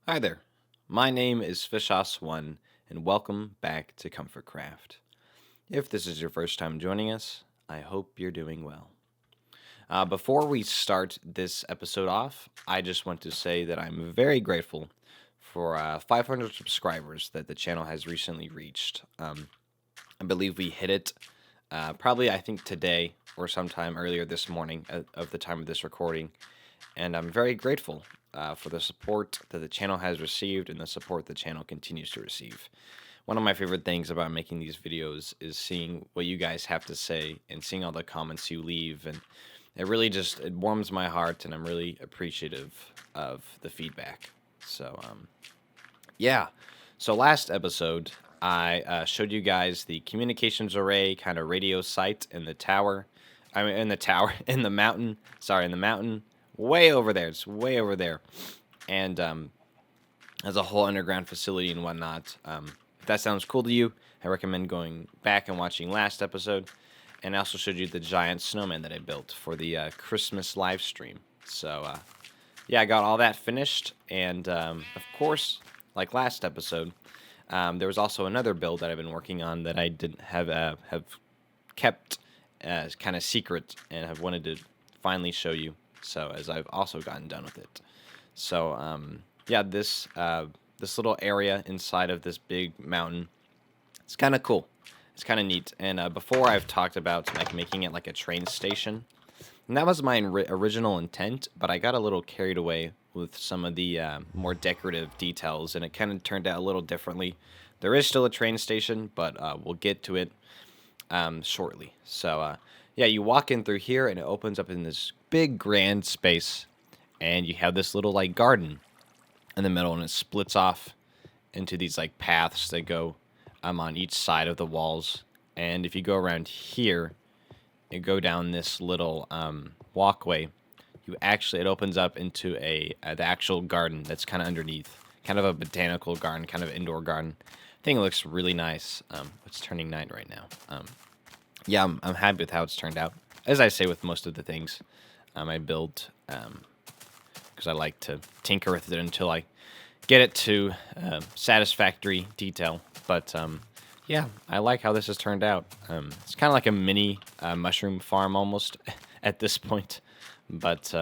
Hi there. My name is Fishos1, and welcome back to Comfort Craft. If this is your first time joining us, I hope you're doing well. Before we start this episode off, I just want to say that I'm very grateful for 500 subscribers that the channel has recently reached. I believe we hit it probably, I think, today or sometime earlier this morning of the time of this recording, and I'm very grateful for the support that the channel has received and the support the channel continues to receive. One of my favorite things about making these videos is seeing what you guys have to say and seeing all the comments you leave, and it warms my heart, and I'm really appreciative of the feedback. So yeah. So last episode, I showed you guys the communications array kind of radio site in the tower. I mean, in the tower, in the mountain. Sorry, in the mountain, way over there. It's way over there, and has a whole underground facility and whatnot. If that sounds cool to you, I recommend going back and watching last episode. And I also showed you the giant snowman that I built for the Christmas live stream. So yeah, I got all that finished, and of course, like last episode, there was also another build that I've been working on that I didn't have kept as kind of secret, and have wanted to finally show you. So as I've also gotten done with it. So yeah, this little area inside of this big mountain, it's kind of cool. It's kind of neat. And before I've talked about like making it like a train station, and that was my original intent, but I got a little carried away with some of the more decorative details, and it kind of turned out a little differently. There is still a train station, but we'll get to it shortly. So, yeah, you walk in through here, and it opens up in this big, grand space, and you have this little like garden in the middle, and it splits off into these like paths that go on each side of the walls. And if you go around here, you go down this little walkway, it opens up into the actual garden that's kind of underneath, kind of a botanical garden, kind of indoor garden. I think it looks really nice. It's turning night right now. Yeah, I'm happy with how it's turned out. As I say with most of the things I build, because I like to tinker with it until I get it to satisfactory detail. But yeah, I like how this has turned out. It's kind of like a mini mushroom farm almost at this point, but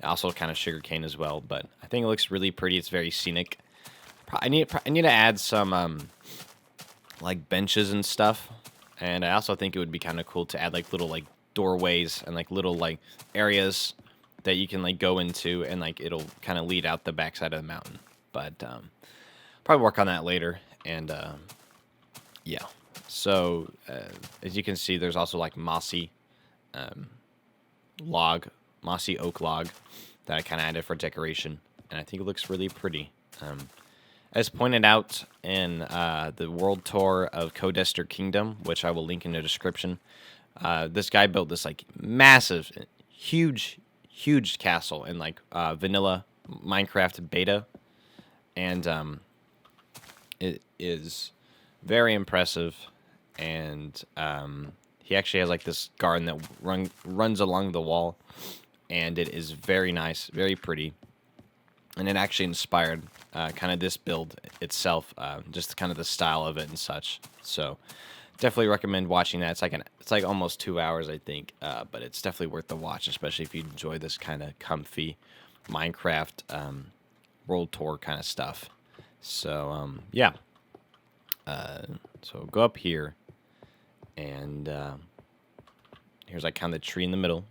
also kind of sugarcane as well. But I think it looks really pretty. It's very scenic. I need to add some like benches and stuff, and I also think it would be kind of cool to add like little like doorways and like little like areas that you can like go into, and like it'll kind of lead out the backside of the mountain. But probably work on that later. And yeah, so as you can see, there's also like um, mossy oak log that I kind of added for decoration, and I think it looks really pretty. As pointed out in the world tour of Codester Kingdom, which I will link in the description, this guy built this like massive, huge castle in like vanilla Minecraft beta, and it is very impressive. And he actually has like this garden that runs along the wall, and it is very nice, very pretty, and it actually inspired kind of this build itself, just kind of the style of it and such. So definitely recommend watching that. It's like almost 2 hours, I think, but it's definitely worth the watch, especially if you enjoy this kind of comfy Minecraft world tour kind of stuff. So yeah, so go up here, and here's like kind of the tree in the middle,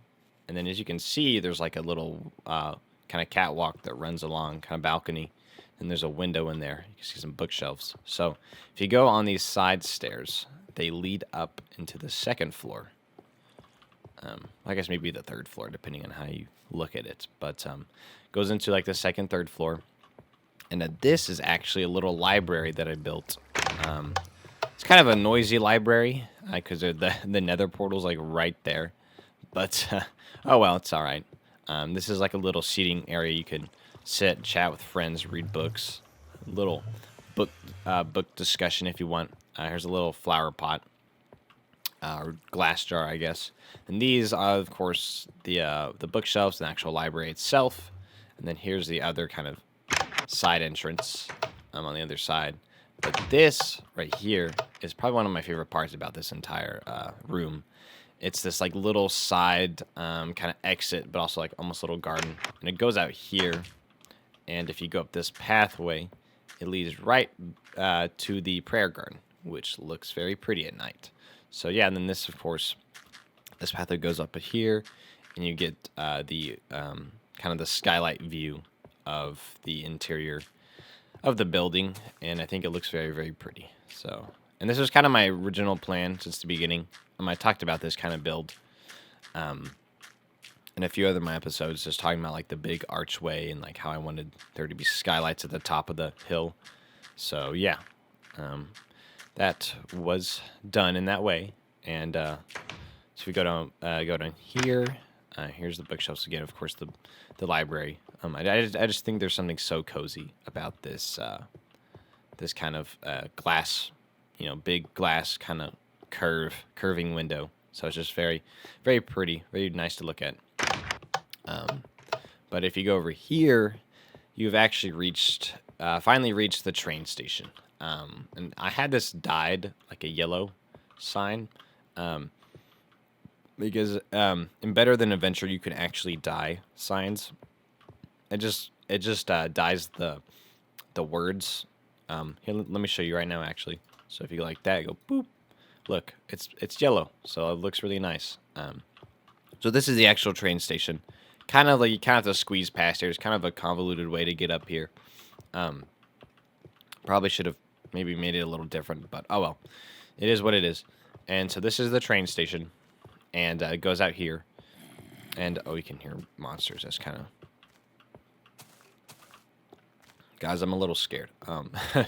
and then as you can see, there's like a little kind of catwalk that runs along, kind of balcony, and there's a window in there. You can see some bookshelves. So if you go on these side stairs, they lead up into the second floor. I guess maybe the third floor, depending on how you look at it. But goes into like the second, third floor. And this is actually a little library that I built. It's kind of a noisy library because the nether portal's like right there. But oh well, it's all right. This is like a little seating area. You can sit, chat with friends, read books. Little book discussion if you want. Here's a little flower pot. Or glass jar, I guess. And these are, of course, the bookshelves and the actual library itself. And then here's the other kind of side entrance on the other side. But this right here is probably one of my favorite parts about this entire room. It's this like little side kind of exit, but also like almost a little garden. And it goes out here. And if you go up this pathway, it leads right to the prayer garden, which looks very pretty at night. So yeah, and then this, of course, this pathway goes up here, and you get the kind of the skylight view of the interior of the building, and I think it looks very, very pretty. So, and this was kind of my original plan since the beginning. I talked about this kind of build in a few other my episodes, just talking about like the big archway and like how I wanted there to be skylights at the top of the hill. So yeah, that was done in that way. And so we go down here. Here's the bookshelves again. Of course, the library. I just think there's something so cozy about this this kind of glass, big glass kind of curving window. So it's just very, very pretty, very nice to look at. But if you go over here, you've actually finally reached the train station. And I had this dyed like a yellow sign. Because in Better Than Adventure, you can actually dye signs. It just dyes the words. Here, let me show you right now, actually. So if you go like that, go boop. Look, it's yellow, so it looks really nice. So this is the actual train station. Kind of like you kind of have to squeeze past here. It's kind of a convoluted way to get up here. Probably should have maybe made it a little different, but oh well. It is what it is. And so this is the train station. And it goes out here. And, oh, you can hear monsters. That's kind of... Guys, I'm a little scared. I'm going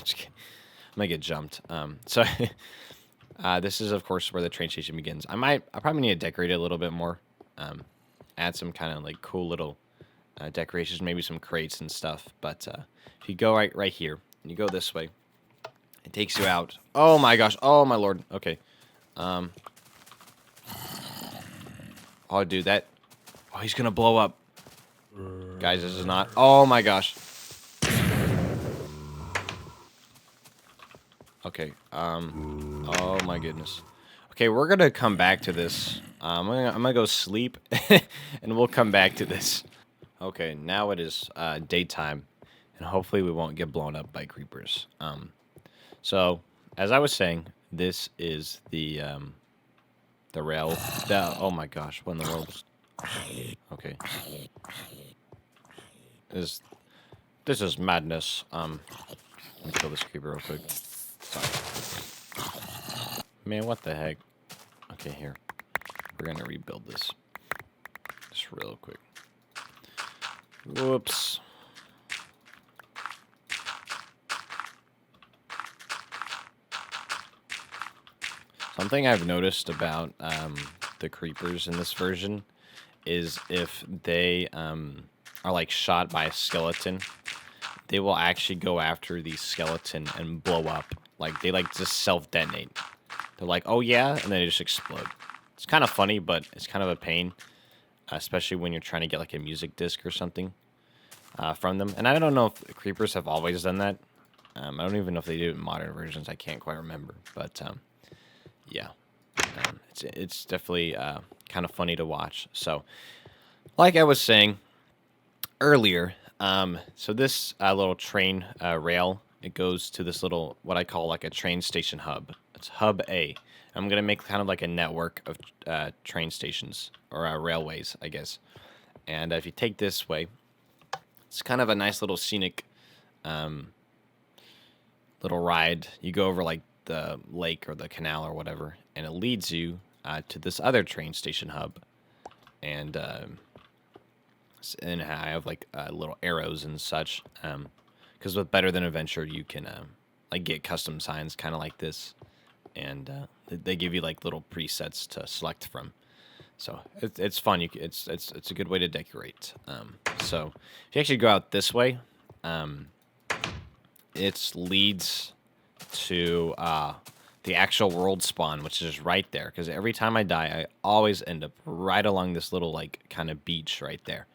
to get jumped. So, this is, of course, where the train station begins. I probably need to decorate it a little bit more. Add some kind of, like, cool little decorations. Maybe some crates and stuff. But if you go right here, and you go this way, it takes you out. Oh, my gosh. Oh, my lord. Okay. Oh, dude, that... Oh, he's gonna blow up. Guys, this is not... Oh, my gosh. Okay, Oh, my goodness. Okay, we're gonna come back to this. I'm gonna go sleep, and we'll come back to this. Okay, now it is daytime, and hopefully we won't get blown up by creepers. So, as I was saying, this is the rail. Oh my gosh, what in the world? Okay. This is madness. Let me kill this creeper real quick. Sorry. Man, what the heck? Okay, here. We're gonna rebuild this. Just real quick. Whoops. Something I've noticed about the creepers in this version is if they are like shot by a skeleton, they will actually go after the skeleton and blow up. Like they like just self-detonate. They're like, oh yeah, and then they just explode. It's kind of funny, but it's kind of a pain, especially when you're trying to get like a music disc or something from them. And I don't know if creepers have always done that. I don't even know if they do it in modern versions. I can't quite remember, but yeah, it's definitely kind of funny to watch. So, like I was saying earlier, so this little train rail, it goes to this little, what I call like a train station hub. It's Hub A. I'm going to make kind of like a network of train stations, or railways, I guess. And if you take this way, it's kind of a nice little scenic little ride. You go over like the lake or the canal or whatever, and it leads you to this other train station hub. And I have like little arrows and such, because with Better Than Adventure, you can like get custom signs kind of like this, and they give you like little presets to select from. So it's fun. It's a good way to decorate. So if you actually go out this way, it leads to the actual world spawn, which is right there. Because every time I die, I always end up right along this little like kind of beach right there.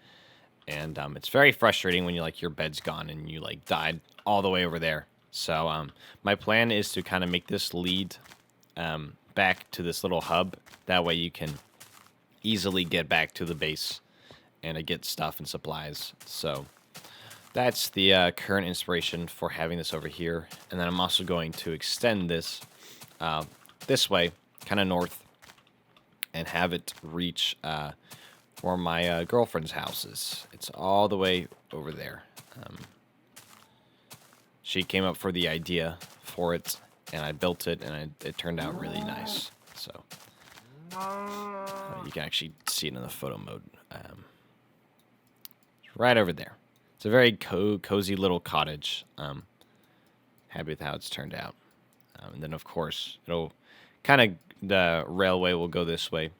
And it's very frustrating when your bed's gone and you died all the way over there. So my plan is to kind of make this lead back to this little hub. That way you can easily get back to the base and get stuff and supplies. So that's the current inspiration for having this over here. And then I'm also going to extend this this way, kind of north, and have it reach where my girlfriend's house is. It's all the way over there. She came up for the idea for it, and I built it, and it turned out really nice. So you can actually see it in the photo mode. Right over there. It's a very cozy little cottage. Happy with how it's turned out. And then, of course, it'll kind of, the railway will go this way.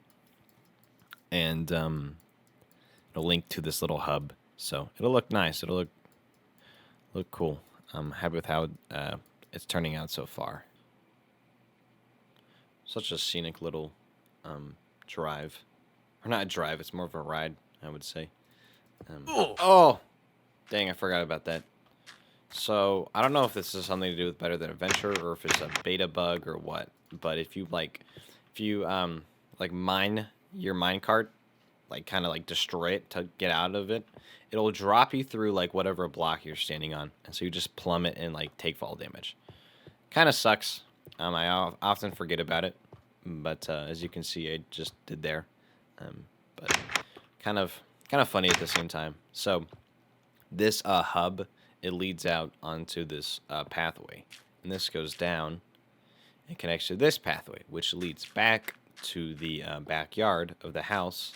And it'll link to this little hub. So it'll look nice. It'll look cool. I'm happy with how it's turning out so far. Such a scenic little drive. Or not a drive, it's more of a ride, I would say. Oh! Dang, I forgot about that. So, I don't know if this is something to do with Better Than Adventure or if it's a beta bug or what. But if you mine your minecart, kind of destroy it to get out of it, it'll drop you through whatever block you're standing on, and so you just plummet and take fall damage. Kind of sucks. I often forget about it, but as you can see, I just did there. But kind of funny at the same time. So this hub, it leads out onto this pathway, and this goes down and connects to this pathway, which leads back to the backyard of the house.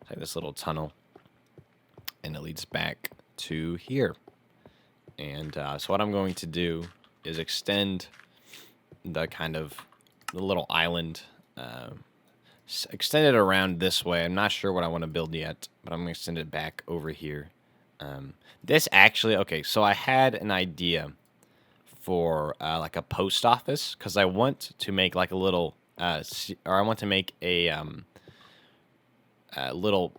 It's like this little tunnel, and it leads back to here. And so what I'm going to do is extend the little island, extend it around this way. I'm not sure what I want to build yet, but I'm going to extend it back over here. This actually, okay, so I had an idea for a post office, because I want to make a little, or I want to make a little,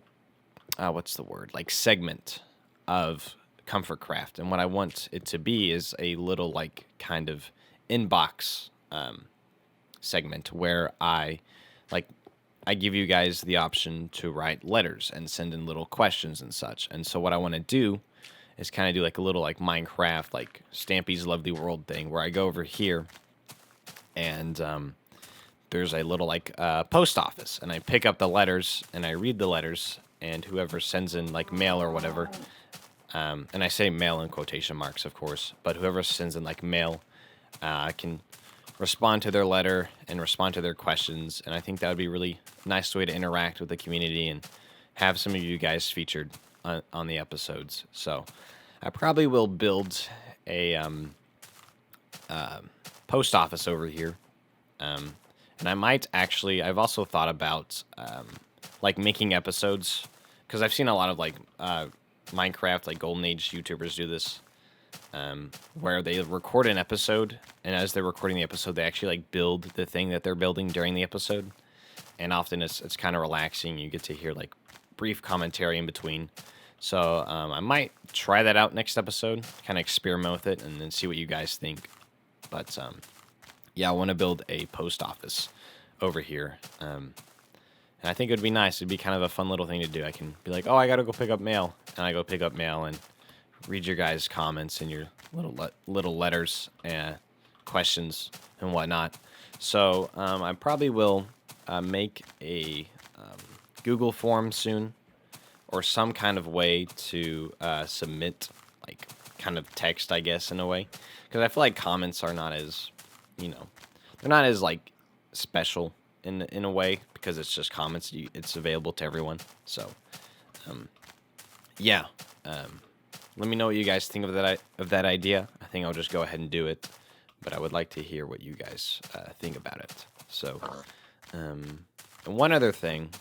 what's the word? Segment of Comfort Craft. And what I want it to be is a little kind of inbox segment where I give you guys the option to write letters and send in little questions and such. And so what I want to do is kind of do a little Minecraft, Stampy's Lovely World thing, where I go over here and there's a little post office, and I pick up the letters and I read the letters, and whoever sends in mail or whatever, and I say mail in quotation marks, of course, but whoever sends in mail, I can respond to their letter and respond to their questions. And I think that would be a really nice way to interact with the community and have some of you guys featured on the episodes. So I probably will build a post office over here. And I might actually, I've also thought about making episodes, because I've seen a lot of Minecraft, Golden Age YouTubers do this, where they record an episode, and as they're recording the episode, they actually build the thing that they're building during the episode. And often it's kind of relaxing. You get to hear brief commentary in between. So I might try that out next episode, kind of experiment with it, and then see what you guys think. But yeah, I want to build a post office over here. And I think it would be nice. It'd be kind of a fun little thing to do. I can be oh, I got to go pick up mail. And I go pick up mail and read your guys' comments and your little letters and questions and whatnot. So I probably will make a Google form soon, or some kind of way to submit kind of text, I guess, in a way. Because I feel comments are not as, they're not as special in a way, because it's just comments. It's available to everyone. So yeah. Let me know what you guys think of that idea. I think I'll just go ahead and do it, but I would like to hear what you guys think about it. So, and one other thing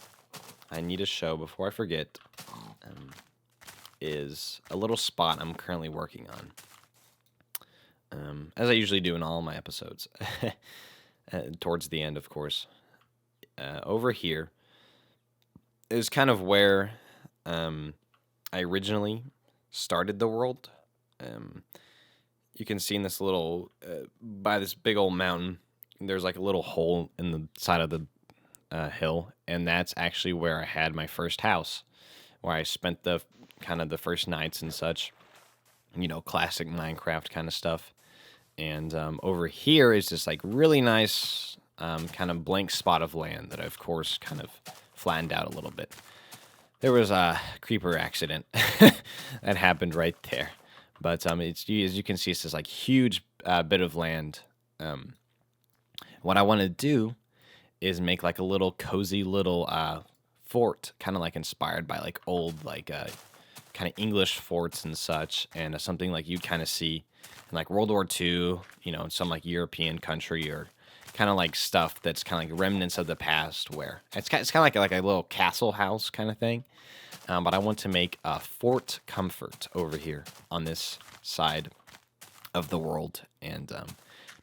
I need to show before I forget is a little spot I'm currently working on, as I usually do in all my episodes, towards the end, of course. Over here is kind of where I originally started the world. You can see in this little by this big old mountain. There's like a little hole in the side of the hill, and that's actually where I had my first house, where I spent the kind of the first nights and such. Classic Minecraft kind of stuff. And over here is this like really nice kind of blank spot of land that I, of course, kind of flattened out a little bit. There was a creeper accident that happened right there. But it's as you can see, it's this like huge bit of land. What I want to do is make like a little cozy little fort, kind of like inspired by like old like kind of English forts and such, and something like you'd kind of see in like World War II, in some like European country, or kind of like stuff that's kind of like remnants of the past, where it's kind of like a little castle house kind of thing. But I want to make a Fort Comfort over here on this side of the world, and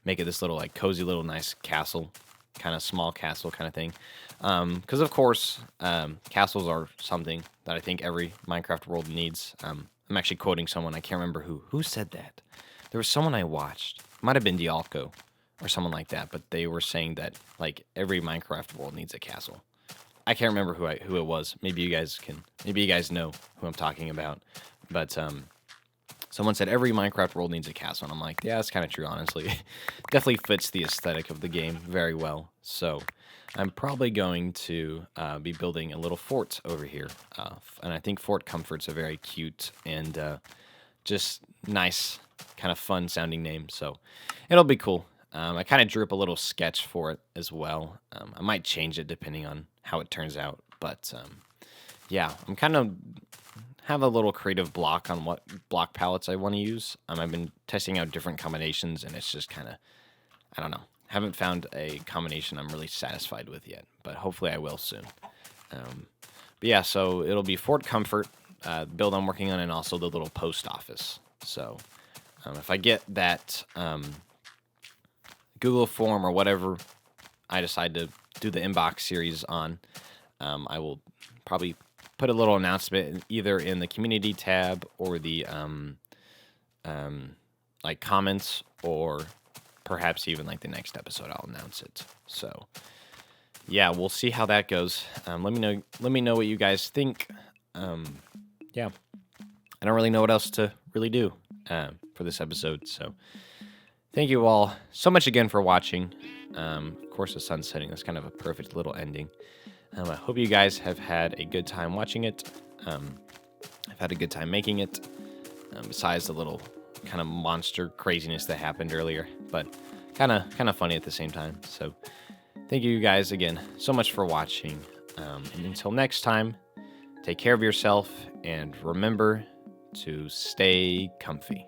make it this little like cozy little nice castle, kind of small castle kind of thing. Because of course, castles are something that I think every Minecraft world needs. I'm actually quoting someone. I can't remember who said that. There was someone I watched. It might have been Dialco or someone like that, but they were saying that like every Minecraft world needs a castle. I can't remember who it was. Maybe you guys know who I'm talking about. But someone said every Minecraft world needs a castle, and I'm like, yeah, that's kind of true, honestly. Definitely fits the aesthetic of the game very well. So I'm probably going to be building a little fort over here, and I think Fort Comfort's a very cute and just nice, kind of fun sounding name. So it'll be cool. I kind of drew up a little sketch for it as well. I might change it depending on how it turns out, but yeah, I'm kind of have a little creative block on what block palettes I want to use. I've been testing out different combinations, and it's just kind of, I don't know, haven't found a combination I'm really satisfied with yet, but hopefully I will soon. But yeah, so it'll be Fort Comfort, build I'm working on, and also the little post office. So if I get that Google form or whatever I decide to do the inbox series on, I will probably put a little announcement either in the community tab or the like comments, or perhaps even like the next episode I'll announce it. So yeah, we'll see how that goes. Let me know what you guys think. Yeah, I don't really know what else to really do for this episode. So thank you all so much again for watching. Of course, the sun's setting. That's kind of a perfect little ending. I hope you guys have had a good time watching it. I've had a good time making it, besides the little kind of monster craziness that happened earlier, but kind of funny at the same time. So thank you guys again so much for watching. And until next time, take care of yourself and remember to stay comfy.